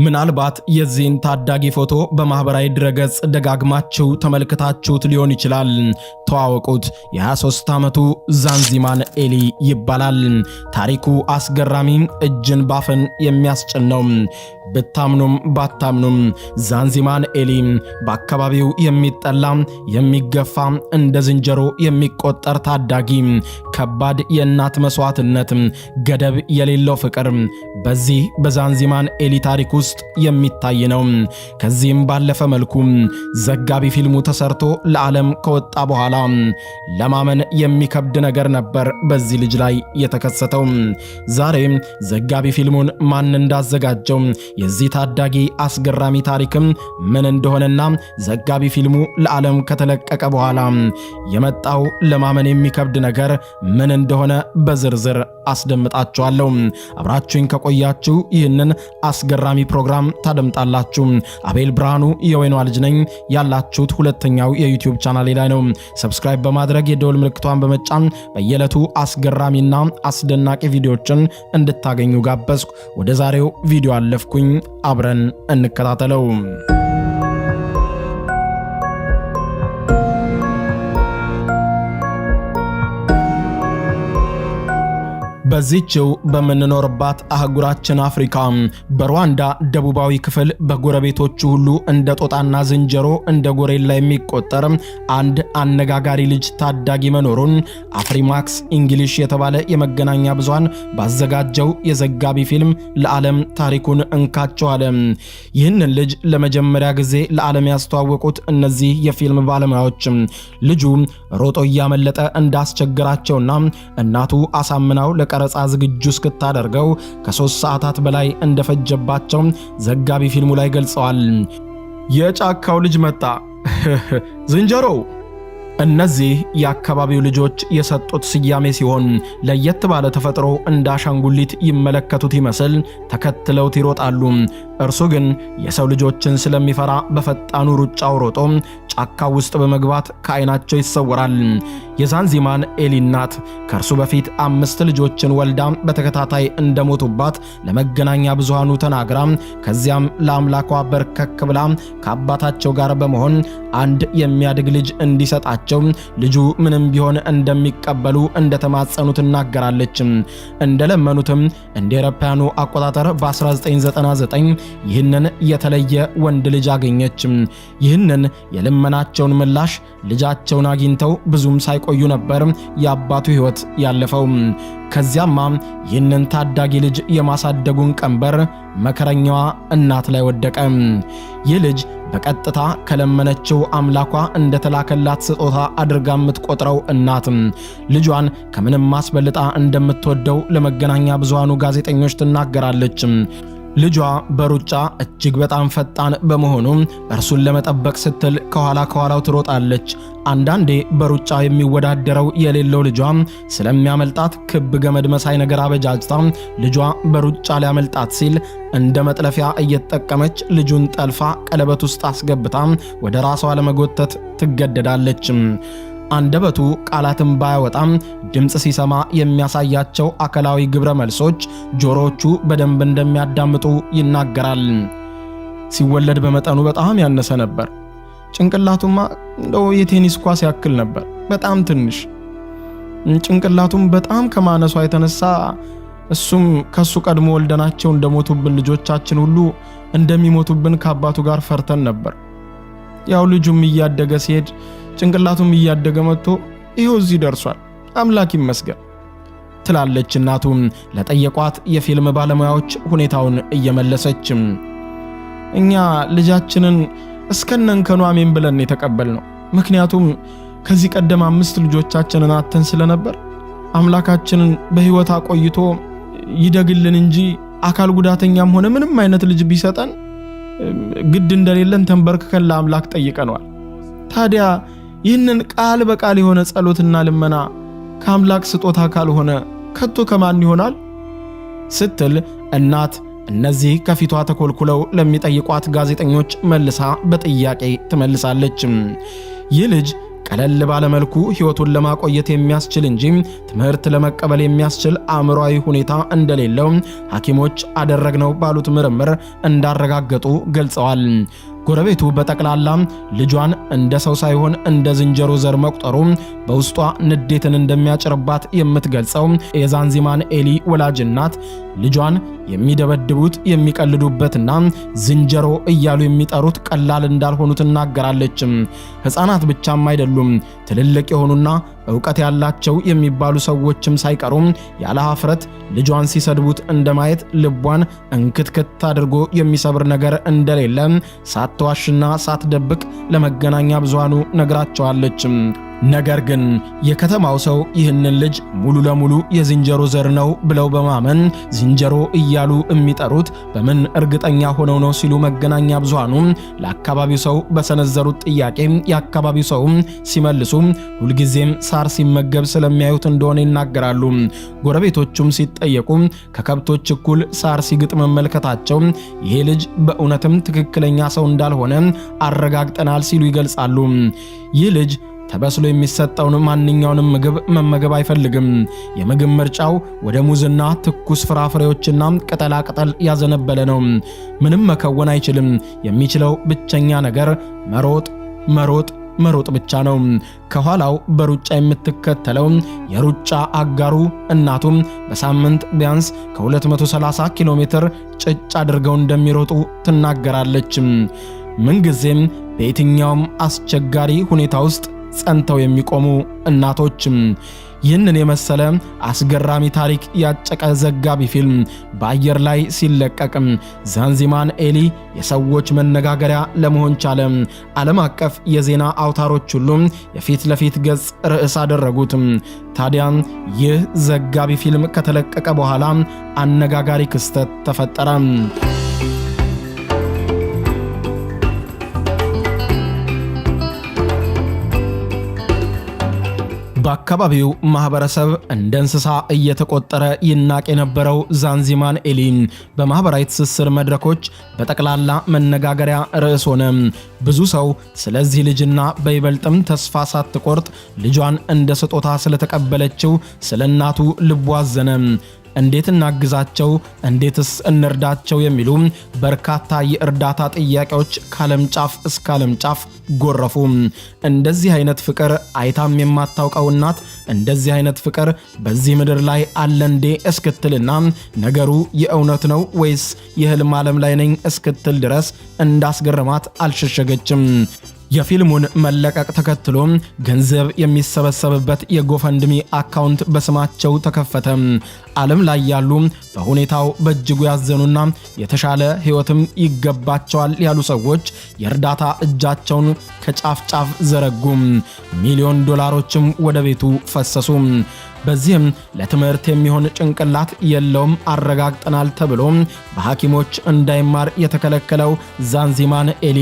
ምናልባት የዚህን ታዳጊ ፎቶ በማህበራዊ ድረገጽ ደጋግማችሁ ተመልክታችሁት ሊሆን ይችላል። ተዋወቁት። የ23 ዓመቱ ዛንዚማን ኤሊ ይባላል። ታሪኩ አስገራሚ፣ እጅን ባፍን የሚያስጭን ነው። ብታምኑም ባታምኑም ዛንዚማን ኤሊ በአካባቢው የሚጠላ የሚገፋ እንደ ዝንጀሮ የሚቆጠር ታዳጊ፣ ከባድ የእናት መስዋዕትነት፣ ገደብ የሌለው ፍቅር በዚህ በዛንዚማን ኤሊ ታሪክ ውስጥ የሚታይ ነው። ከዚህም ባለፈ መልኩ ዘጋቢ ፊልሙ ተሰርቶ ለዓለም ከወጣ በኋላ ለማመን የሚከብድ ነገር ነበር በዚህ ልጅ ላይ የተከሰተው። ዛሬ ዘጋቢ ፊልሙን ማን እንዳዘጋጀው የዚህ ታዳጊ አስገራሚ ታሪክም ምን እንደሆነና ዘጋቢ ፊልሙ ለዓለም ከተለቀቀ በኋላ የመጣው ለማመን የሚከብድ ነገር ምን እንደሆነ በዝርዝር አስደምጣችኋለሁ። አብራችሁኝ ከቆያችሁ ይህንን አስገራሚ ፕሮግራም ታደምጣላችሁ። አቤል ብርሃኑ የወይኗ ልጅ ነኝ። ያላችሁት ሁለተኛው የዩቲዩብ ቻናሌ ላይ ነው። ሰብስክራይብ በማድረግ የደወል ምልክቷን በመጫን በየዕለቱ አስገራሚና አስደናቂ ቪዲዮዎችን እንድታገኙ ጋበዝኩ። ወደ ዛሬው ቪዲዮ አለፍኩኝ። አብረን እንከታተለው። በዚህችው በምንኖርባት አህጉራችን አፍሪካ በሩዋንዳ ደቡባዊ ክፍል በጎረቤቶቹ ሁሉ እንደ ጦጣና ዝንጀሮ እንደ ጎሬላ የሚቆጠር አንድ አነጋጋሪ ልጅ ታዳጊ መኖሩን አፍሪማክስ እንግሊሽ የተባለ የመገናኛ ብዙሃን ባዘጋጀው የዘጋቢ ፊልም ለዓለም ታሪኩን እንካቸው አለ። ይህንን ልጅ ለመጀመሪያ ጊዜ ለዓለም ያስተዋወቁት እነዚህ የፊልም ባለሙያዎች ልጁ ሮጦ እያመለጠ እንዳስቸገራቸውና እናቱ አሳምናው ቀረጻ ዝግጁ እስክታደርገው ከ3 ሰዓታት በላይ እንደፈጀባቸው ዘጋቢ ፊልሙ ላይ ገልጸዋል። የጫካው ልጅ መጣ ዝንጀሮው። እነዚህ የአካባቢው ልጆች የሰጡት ስያሜ ሲሆን ለየት ባለ ተፈጥሮ እንደ አሻንጉሊት ይመለከቱት ይመስል ተከትለውት ይሮጣሉ። እርሱ ግን የሰው ልጆችን ስለሚፈራ በፈጣኑ ሩጫው ሮጦ ጫካው ውስጥ በመግባት ከዓይናቸው ይሰወራል። የዛንዚማን ኤሊ እናት ከእርሱ በፊት 5 ልጆችን ወልዳ በተከታታይ እንደሞቱባት ለመገናኛ ብዙሃኑ ተናግራ ከዚያም ለአምላኳ በርከክ ብላ ከአባታቸው ጋር በመሆን አንድ የሚያድግ ልጅ እንዲሰጣቸው ልጁ ምንም ቢሆን እንደሚቀበሉ እንደተማጸኑ ትናገራለች። እንደለመኑትም እንደ አውሮፓውያኑ አቆጣጠር በ1999 ይህንን የተለየ ወንድ ልጅ አገኘች። ይህንን የልመናቸውን ምላሽ ልጃቸውን አግኝተው ብዙም ሳይቆዩ ነበር የአባቱ ሕይወት ያለፈው። ከዚያማ ይህንን ታዳጊ ልጅ የማሳደጉን ቀንበር መከረኛዋ እናት ላይ ወደቀ። ይህ ልጅ በቀጥታ ከለመነችው አምላኳ እንደተላከላት ስጦታ አድርጋ የምትቆጥረው እናት ልጇን ከምንም ማስበልጣ እንደምትወደው ለመገናኛ ብዙሃኑ ጋዜጠኞች ትናገራለች። ልጇ በሩጫ እጅግ በጣም ፈጣን በመሆኑ እርሱን ለመጠበቅ ስትል ከኋላው ትሮጣለች። አንዳንዴ በሩጫ የሚወዳደረው የሌለው ልጇ ስለሚያመልጣት ክብ ገመድ መሳይ ነገር አበጃጅታ ልጇ በሩጫ ሊያመልጣት ሲል እንደ መጥለፊያ እየተጠቀመች ልጁን ጠልፋ ቀለበት ውስጥ አስገብታ ወደ ራሷ ለመጎተት ትገደዳለች። አንደበቱ ቃላትን ባያወጣም ድምጽ ሲሰማ የሚያሳያቸው አካላዊ ግብረ መልሶች ጆሮዎቹ በደንብ እንደሚያዳምጡ ይናገራል። ሲወለድ በመጠኑ በጣም ያነሰ ነበር። ጭንቅላቱማ እንደው የቴኒስ ኳስ ያክል ነበር፣ በጣም ትንሽ። ጭንቅላቱም በጣም ከማነሷ የተነሳ እሱም ከሱ ቀድሞ ወልደናቸው እንደሞቱብን ልጆቻችን ሁሉ እንደሚሞቱብን ከአባቱ ጋር ፈርተን ነበር። ያው ልጁም እያደገ ሲሄድ ጭንቅላቱም እያደገ መጥቶ ይሄው እዚህ ደርሷል፣ አምላክ ይመስገን ትላለች እናቱ ለጠየቋት የፊልም ባለሙያዎች ሁኔታውን እየመለሰች። እኛ ልጃችንን እስከነንከኑ አሜን ብለን የተቀበልነው፣ ምክንያቱም ከዚህ ቀደም 5 ልጆቻችንን አተን ስለነበር አምላካችንን በሕይወት አቆይቶ ይደግልን እንጂ አካል ጉዳተኛም ሆነ ምንም አይነት ልጅ ቢሰጠን ግድ እንደሌለን ተንበርክከን ለአምላክ ጠይቀነዋል። ታዲያ ይህንን ቃል በቃል የሆነ ጸሎትና ልመና ከአምላክ ስጦታ ካልሆነ ከቶ ከማን ይሆናል ስትል እናት እነዚህ ከፊቷ ተኮልኩለው ለሚጠይቋት ጋዜጠኞች መልሳ በጥያቄ ትመልሳለች። ይህ ልጅ ቀለል ባለ መልኩ ህይወቱን ለማቆየት የሚያስችል እንጂ ትምህርት ለመቀበል የሚያስችል አእምሯዊ ሁኔታ እንደሌለው ሐኪሞች አደረግነው ባሉት ምርምር እንዳረጋገጡ ገልጸዋል። ጎረቤቱ በጠቅላላ ልጇን እንደ ሰው ሳይሆን እንደ ዝንጀሮ ዘር መቁጠሩ በውስጧ ንዴትን እንደሚያጭርባት የምትገልጸው የዛንዚማን ኤሊ ወላጅ እናት ልጇን የሚደበድቡት የሚቀልዱበትና ዝንጀሮ እያሉ የሚጠሩት ቀላል እንዳልሆኑ ትናገራለች። ሕፃናት ብቻም አይደሉም፣ ትልልቅ የሆኑና ዕውቀት ያላቸው የሚባሉ ሰዎችም ሳይቀሩ ያለ ኀፍረት ልጇን ሲሰድቡት እንደማየት ልቧን እንክትክት አድርጎ የሚሰብር ነገር እንደሌለ ሳትዋሽና ሳትደብቅ ለመገናኛ ብዙሃኑ ነግራቸዋለች። ነገር ግን የከተማው ሰው ይህንን ልጅ ሙሉ ለሙሉ የዝንጀሮ ዘር ነው ብለው በማመን ዝንጀሮ እያሉ የሚጠሩት በምን እርግጠኛ ሆነው ነው ሲሉ መገናኛ ብዙሃኑ ለአካባቢው ሰው በሰነዘሩት ጥያቄ የአካባቢው ሰው ሲመልሱ ሁልጊዜም ሳር ሲመገብ ስለሚያዩት እንደሆነ ይናገራሉ። ጎረቤቶቹም ሲጠየቁ ከከብቶች እኩል ሳር ሲግጥ መመልከታቸው ይሄ ልጅ በእውነትም ትክክለኛ ሰው እንዳልሆነ አረጋግጠናል ሲሉ ይገልጻሉ። ይህ ልጅ ተበስሎ የሚሰጠውን ማንኛውንም ምግብ መመገብ አይፈልግም። የምግብ ምርጫው ወደ ሙዝና ትኩስ ፍራፍሬዎችና ቅጠላ ቅጠል ያዘነበለ ነው። ምንም መከወን አይችልም። የሚችለው ብቸኛ ነገር መሮጥ ብቻ ነው። ከኋላው በሩጫ የምትከተለው የሩጫ አጋሩ እናቱም በሳምንት ቢያንስ ከ230 ኪሎ ሜትር ጭጭ አድርገው እንደሚሮጡ ትናገራለች። ምንጊዜም በየትኛውም አስቸጋሪ ሁኔታ ውስጥ ጸንተው የሚቆሙ እናቶችም። ይህንን የመሰለ አስገራሚ ታሪክ ያጨቀ ዘጋቢ ፊልም በአየር ላይ ሲለቀቅም ዛንዚማን ኤሊ የሰዎች መነጋገሪያ ለመሆን ቻለ። ዓለም አቀፍ የዜና አውታሮች ሁሉ የፊት ለፊት ገጽ ርዕስ አደረጉት። ታዲያ ይህ ዘጋቢ ፊልም ከተለቀቀ በኋላ አነጋጋሪ ክስተት ተፈጠረ። በአካባቢው ማህበረሰብ እንደ እንስሳ እየተቆጠረ ይናቅ የነበረው ዛንዚማን ኤሊ በማህበራዊ ትስስር መድረኮች በጠቅላላ መነጋገሪያ ርዕስ ሆነ። ብዙ ሰው ስለዚህ ልጅና በይበልጥም ተስፋ ሳትቆርጥ ልጇን እንደ ስጦታ ስለተቀበለችው ስለ እናቱ ልቡ አዘነ። እንዴት እናግዛቸው፣ እንዴትስ እንርዳቸው የሚሉ በርካታ የእርዳታ ጥያቄዎች ከዓለም ጫፍ እስከ ዓለም ጫፍ ጎረፉ። እንደዚህ አይነት ፍቅር አይታም የማታውቀው እናት እንደዚህ አይነት ፍቅር በዚህ ምድር ላይ አለ እንዴ እስክትልና ነገሩ የእውነት ነው ወይስ የህልም ዓለም ላይ ነኝ እስክትል ድረስ እንዳስገረማት አልሸሸገችም። የፊልሙን መለቀቅ ተከትሎ ገንዘብ የሚሰበሰብበት የጎፈንድሚ አካውንት በስማቸው ተከፈተ። ዓለም ላይ ያሉ በሁኔታው በእጅጉ ያዘኑና የተሻለ ህይወትም ይገባቸዋል ያሉ ሰዎች የእርዳታ እጃቸውን ከጫፍ ጫፍ ዘረጉ። ሚሊዮን ዶላሮችም ወደ ቤቱ ፈሰሱ። በዚህም ለትምህርት የሚሆን ጭንቅላት የለውም አረጋግጠናል ተብሎ በሐኪሞች እንዳይማር የተከለከለው ዛንዚማን ኤሊ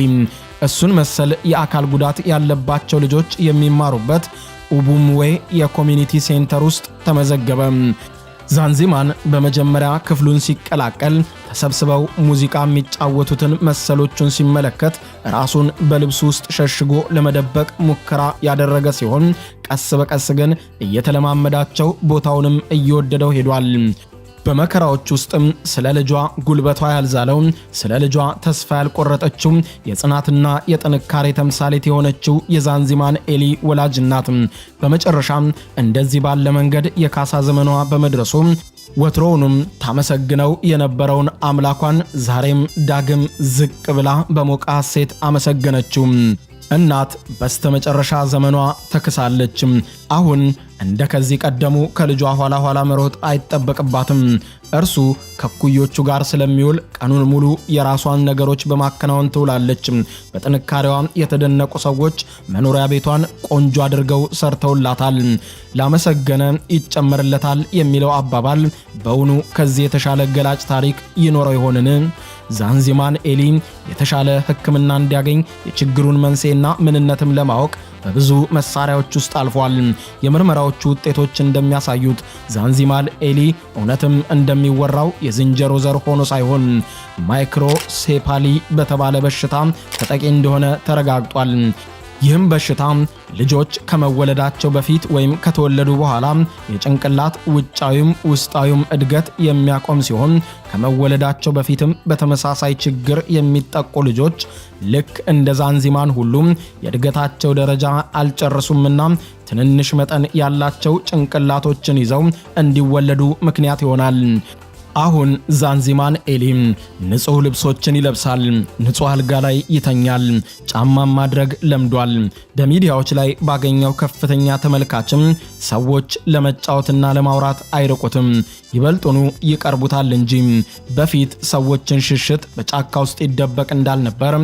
እሱን መሰል የአካል ጉዳት ያለባቸው ልጆች የሚማሩበት ኡቡምዌ የኮሚኒቲ ሴንተር ውስጥ ተመዘገበ። ዛንዚማን በመጀመሪያ ክፍሉን ሲቀላቀል ተሰብስበው ሙዚቃ የሚጫወቱትን መሰሎቹን ሲመለከት ራሱን በልብሱ ውስጥ ሸሽጎ ለመደበቅ ሙከራ ያደረገ ሲሆን ቀስ በቀስ ግን እየተለማመዳቸው ቦታውንም እየወደደው ሄዷል። በመከራዎች ውስጥም ስለ ልጇ ጉልበቷ ያልዛለው ስለ ልጇ ተስፋ ያልቆረጠችው የጽናትና የጥንካሬ ተምሳሌት የሆነችው የዛንዚማን ኤሊ ወላጅ እናት በመጨረሻም እንደዚህ ባለ መንገድ የካሳ ዘመኗ በመድረሱ ወትሮውንም ታመሰግነው የነበረውን አምላኳን ዛሬም ዳግም ዝቅ ብላ በሞቀ ሐሴት አመሰገነችው። እናት በስተመጨረሻ ዘመኗ ተክሳለች። አሁን እንደ ከዚህ ቀደሙ ከልጇ ኋላ መሮጥ አይጠበቅባትም። እርሱ ከኩዮቹ ጋር ስለሚውል ቀኑን ሙሉ የራሷን ነገሮች በማከናወን ትውላለች። በጥንካሬዋ የተደነቁ ሰዎች መኖሪያ ቤቷን ቆንጆ አድርገው ሰርተውላታል። ላመሰገነ ይጨመርለታል የሚለው አባባል በእውኑ ከዚህ የተሻለ ገላጭ ታሪክ ይኖረው ይሆንን? ዛንዚማን ኤሊ የተሻለ ሕክምና እንዲያገኝ የችግሩን መንስኤና ምንነትም ለማወቅ በብዙ መሳሪያዎች ውስጥ አልፏል። የምርመራዎቹ ውጤቶች እንደሚያሳዩት ዛንዚማን ኤሊ እውነትም እንደሚወራው የዝንጀሮ ዘር ሆኖ ሳይሆን ማይክሮሴፓሊ በተባለ በሽታ ተጠቂ እንደሆነ ተረጋግጧል። ይህም በሽታ ልጆች ከመወለዳቸው በፊት ወይም ከተወለዱ በኋላ የጭንቅላት ውጫዊም ውስጣዊም እድገት የሚያቆም ሲሆን ከመወለዳቸው በፊትም በተመሳሳይ ችግር የሚጠቁ ልጆች ልክ እንደ ዛንዚማን ሁሉ የእድገታቸው ደረጃ አልጨረሱምና ትንንሽ መጠን ያላቸው ጭንቅላቶችን ይዘው እንዲወለዱ ምክንያት ይሆናል። አሁን ዛንዚማን ኤሊም ንጹህ ልብሶችን ይለብሳል፣ ንጹህ አልጋ ላይ ይተኛል፣ ጫማም ማድረግ ለምዷል። በሚዲያዎች ላይ ባገኘው ከፍተኛ ተመልካችም ሰዎች ለመጫወትና ለማውራት አይርቁትም፣ ይበልጡኑ ይቀርቡታል እንጂ። በፊት ሰዎችን ሽሽት በጫካ ውስጥ ይደበቅ እንዳልነበር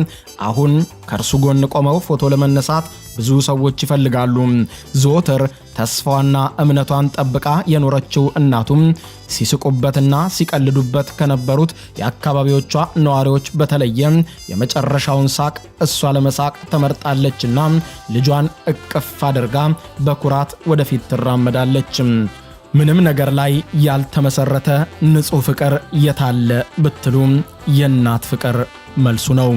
አሁን ከእርሱ ጎን ቆመው ፎቶ ለመነሳት ብዙ ሰዎች ይፈልጋሉ። ዘወትር ተስፋዋና እምነቷን ጠብቃ የኖረችው እናቱም ሲስቁበትና ሲቀልዱበት ከነበሩት የአካባቢዎቿ ነዋሪዎች በተለየ የመጨረሻውን ሳቅ እሷ ለመሳቅ ተመርጣለችና ልጇን እቅፍ አድርጋ በኩራት ወደፊት ትራመዳለች። ምንም ነገር ላይ ያልተመሰረተ ንጹህ ፍቅር የታለ ብትሉ የእናት ፍቅር መልሱ ነው።